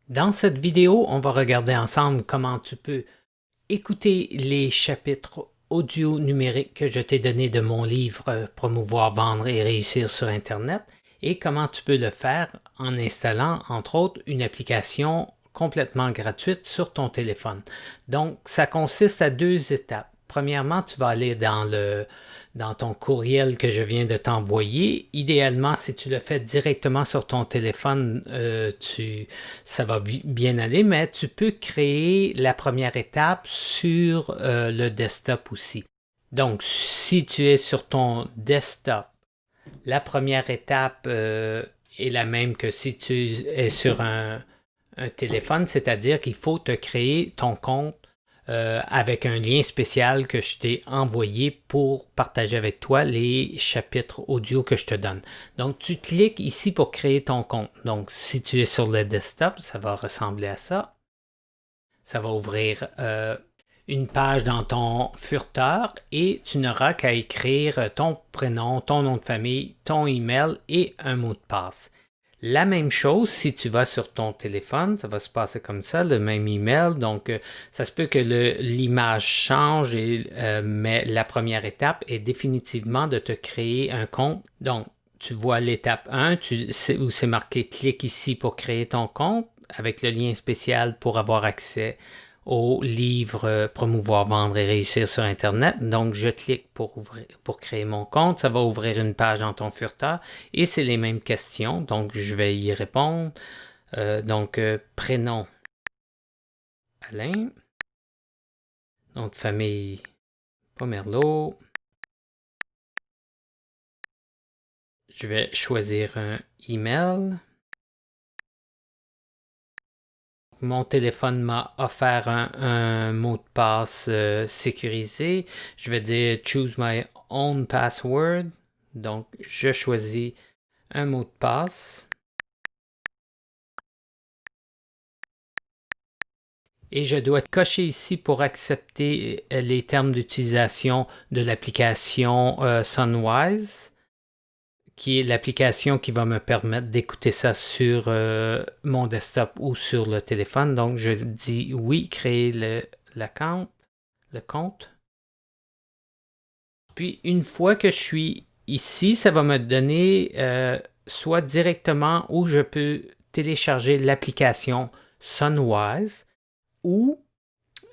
Dans cette vidéo, on va regarder ensemble comment tu peux écouter les chapitres audio numériques que je t'ai donnés de mon livre Promouvoir, vendre et réussir sur Internet et comment tu peux le faire en installant, entre autres, une application complètement gratuite sur ton téléphone. Donc, ça consiste à deux étapes. Premièrement, tu vas aller dans ton courriel que je viens de t'envoyer. Idéalement, si tu le fais directement sur ton téléphone, ça va bien aller, mais tu peux créer la première étape sur le desktop aussi. Donc, si tu es sur ton desktop, la première étape est la même que si tu es sur un téléphone, c'est-à-dire qu'il faut te créer ton compte avec un lien spécial que je t'ai envoyé pour partager avec toi les chapitres audio que je te donne. Donc, tu cliques ici pour créer ton compte. Donc, si tu es sur le desktop, ça va ressembler à ça. Ça va ouvrir une page dans ton furteur et tu n'auras qu'à écrire ton prénom, ton nom de famille, ton email et un mot de passe. La même chose, si tu vas sur ton téléphone, ça va se passer comme ça, le même email. Donc, ça se peut que l'image change, mais la première étape est définitivement de te créer un compte. Donc, tu vois l'étape 1, où c'est marqué « Clique ici pour créer ton compte » avec le lien spécial pour avoir accès au livre Promouvoir, vendre et réussir sur Internet. Donc, je clique pour créer mon compte. Ça va ouvrir une page dans ton furteur et c'est les mêmes questions. Donc, je vais y répondre. Prénom Alain. Nom de famille Pomerleau. Je vais choisir un email. Mon téléphone m'a offert un mot de passe sécurisé. Je vais dire Choose my own password. Donc, je choisis un mot de passe. Et je dois cocher ici pour accepter les termes d'utilisation de l'application Sunwise, qui est l'application qui va me permettre d'écouter ça sur mon desktop ou sur le téléphone. Donc, je dis oui, créer le compte. Puis, une fois que je suis ici, ça va me donner soit directement où je peux télécharger l'application Sunwise ou,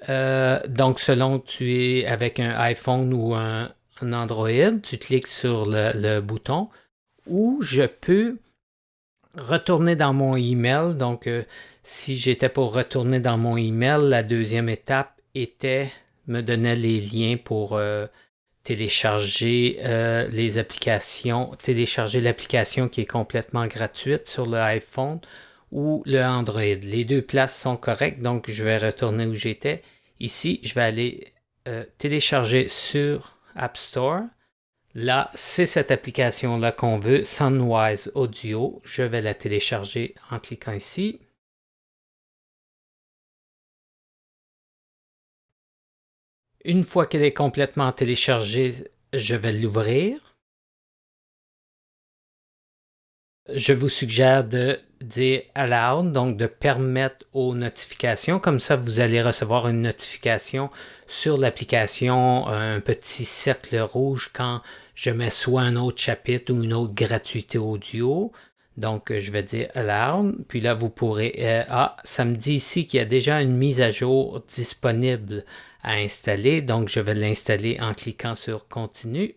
donc selon que tu es avec un iPhone ou un Android, tu cliques sur le bouton, ou je peux retourner dans mon email. Donc, si j'étais pour retourner dans mon email, la deuxième étape me donnait les liens pour télécharger les applications, télécharger l'application qui est complètement gratuite sur le iPhone ou le Android. Les deux places sont correctes, donc je vais retourner où j'étais. Ici, je vais aller télécharger sur App Store. Là, c'est cette application-là qu'on veut, Sunwise Audio. Je vais la télécharger en cliquant ici. Une fois qu'elle est complètement téléchargée, je vais l'ouvrir. Je vous suggère de dire Allow, donc de permettre aux notifications. Comme ça, vous allez recevoir une notification sur l'application, un petit cercle rouge quand je mets soit un autre chapitre ou une autre gratuité audio. Donc, je vais dire Allow. Puis là, vous pourrez... ça me dit ici qu'il y a déjà une mise à jour disponible à installer. Donc, je vais l'installer en cliquant sur Continue.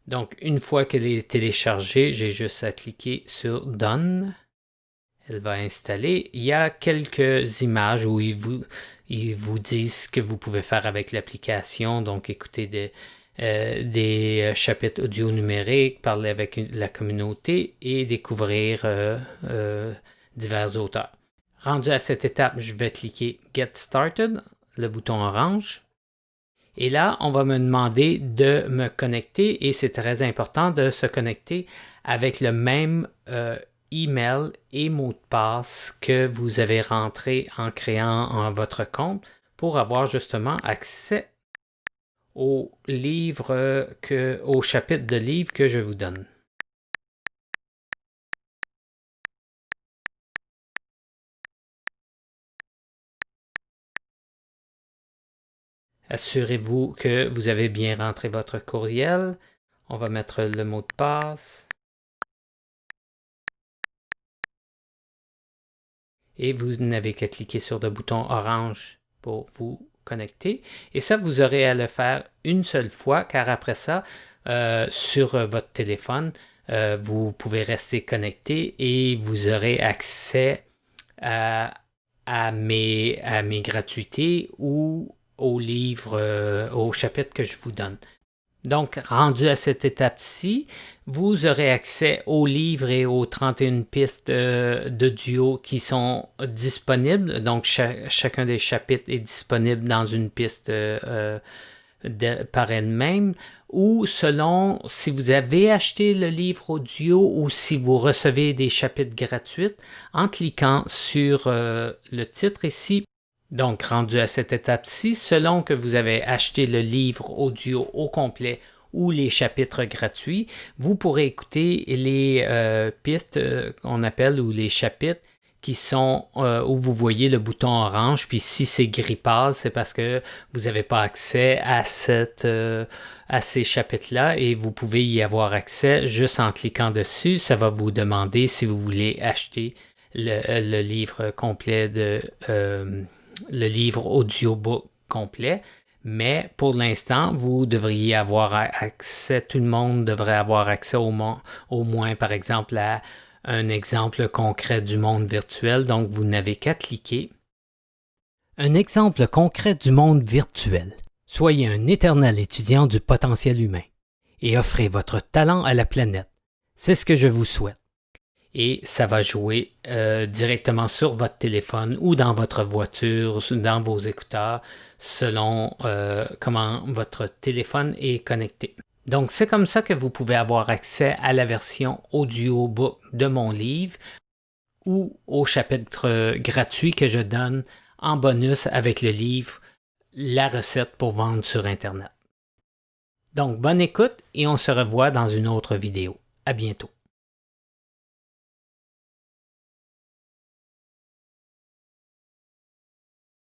Donc, une fois qu'elle est téléchargée, j'ai juste à cliquer sur Done. Elle va installer. Il y a quelques images où ils vous disent ce que vous pouvez faire avec l'application. Donc, écouter des chapitres audio numériques, parler avec la communauté et découvrir divers auteurs. Rendu à cette étape, je vais cliquer Get Started, le bouton orange. Et là, on va me demander de me connecter et c'est très important de se connecter avec le même email et mot de passe que vous avez rentré en créant votre compte pour avoir justement accès au au chapitre de livre que je vous donne. Assurez-vous que vous avez bien rentré votre courriel. On va mettre le mot de passe. Et vous n'avez qu'à cliquer sur le bouton orange pour vous connecter. Et ça, vous aurez à le faire une seule fois, car après ça, sur votre téléphone, vous pouvez rester connecté et vous aurez accès à mes gratuités ou aux livres, aux chapitres que je vous donne. Donc, rendu à cette étape-ci, vous aurez accès aux livres et aux 31 pistes d'audio qui sont disponibles. Donc, chacun des chapitres est disponible dans une piste par elle-même, ou selon si vous avez acheté le livre audio ou si vous recevez des chapitres gratuits, en cliquant sur le titre ici. Donc, rendu à cette étape-ci, selon que vous avez acheté le livre audio au complet ou les chapitres gratuits, vous pourrez écouter les pistes qu'on appelle ou les chapitres qui sont où vous voyez le bouton orange, puis si c'est gris pâle, c'est parce que vous n'avez pas accès à ces chapitres-là et vous pouvez y avoir accès juste en cliquant dessus. Ça va vous demander si vous voulez acheter le livre complet le livre audiobook complet, mais pour l'instant, vous devriez avoir accès, tout le monde devrait avoir accès au moins, par exemple, à un exemple concret du monde virtuel, donc vous n'avez qu'à cliquer. Un exemple concret du monde virtuel. Soyez un éternel étudiant du potentiel humain et offrez votre talent à la planète. C'est ce que je vous souhaite. Et ça va jouer directement sur votre téléphone ou dans votre voiture, dans vos écouteurs, selon comment votre téléphone est connecté. Donc, c'est comme ça que vous pouvez avoir accès à la version audiobook de mon livre ou au chapitre gratuit que je donne en bonus avec le livre La recette pour vendre sur Internet. Donc, bonne écoute et on se revoit dans une autre vidéo. À bientôt.